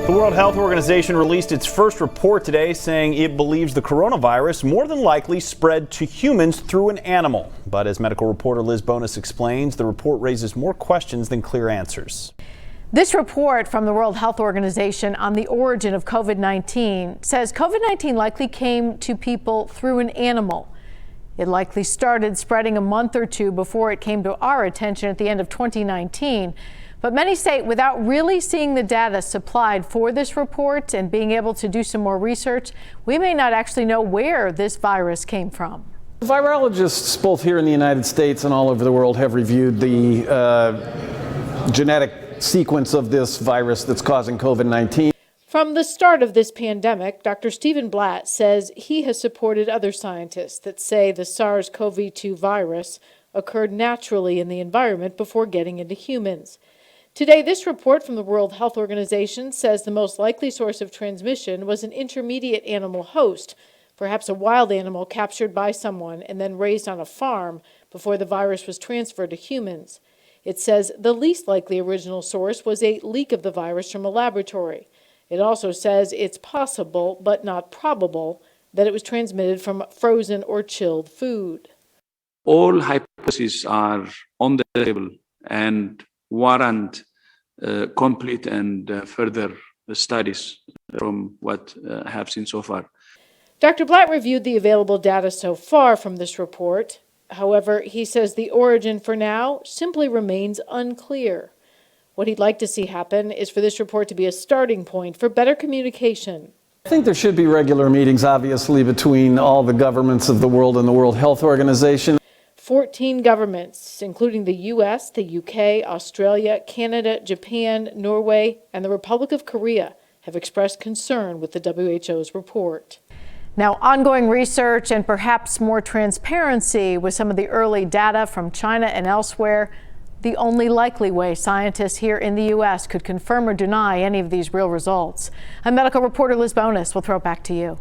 The World Health Organization released its first report today saying it believes the coronavirus more than likely spread to humans through an animal. But as medical reporter Liz Bonus explains, the report raises more questions than clear answers. This report from the World Health Organization on the origin of COVID-19 says COVID-19 likely came to people through an animal. It likely started spreading a month or two before it came to our attention at the end of 2019. But many say without really seeing the data supplied for this report and being able to do some more research, we may not actually know where this virus came from. Virologists both here in the United States and all over the world have reviewed the genetic sequence of this virus that's causing COVID-19. From the start of this pandemic, Dr. Stephen Blatt says he has supported other scientists that say the SARS-CoV-2 virus occurred naturally in the environment before getting into humans. Today, this report from the World Health Organization says the most likely source of transmission was an intermediate animal host, perhaps a wild animal captured by someone and then raised on a farm before the virus was transferred to humans. It says the least likely original source was a leak of the virus from a laboratory. It also says it's possible, but not probable, that it was transmitted from frozen or chilled food. All hypotheses are on the table and warrant complete and further studies from what I have seen so far. Dr. Blatt reviewed the available data so far from this report. However, he says the origin for now simply remains unclear. What he'd like to see happen is for this report to be a starting point for better communication. I think there should be regular meetings, obviously, between all the governments of the world and the World Health Organization. 14 governments, including the U.S., the UK, Australia, Canada, Japan, Norway, and the Republic of Korea, have expressed concern with the WHO's report. Now, ongoing research and perhaps more transparency with some of the early data from China and elsewhere, the only likely way scientists here in the U.S. could confirm or deny any of these real results. I'm medical reporter Liz Bonus. We'll throw it back to you.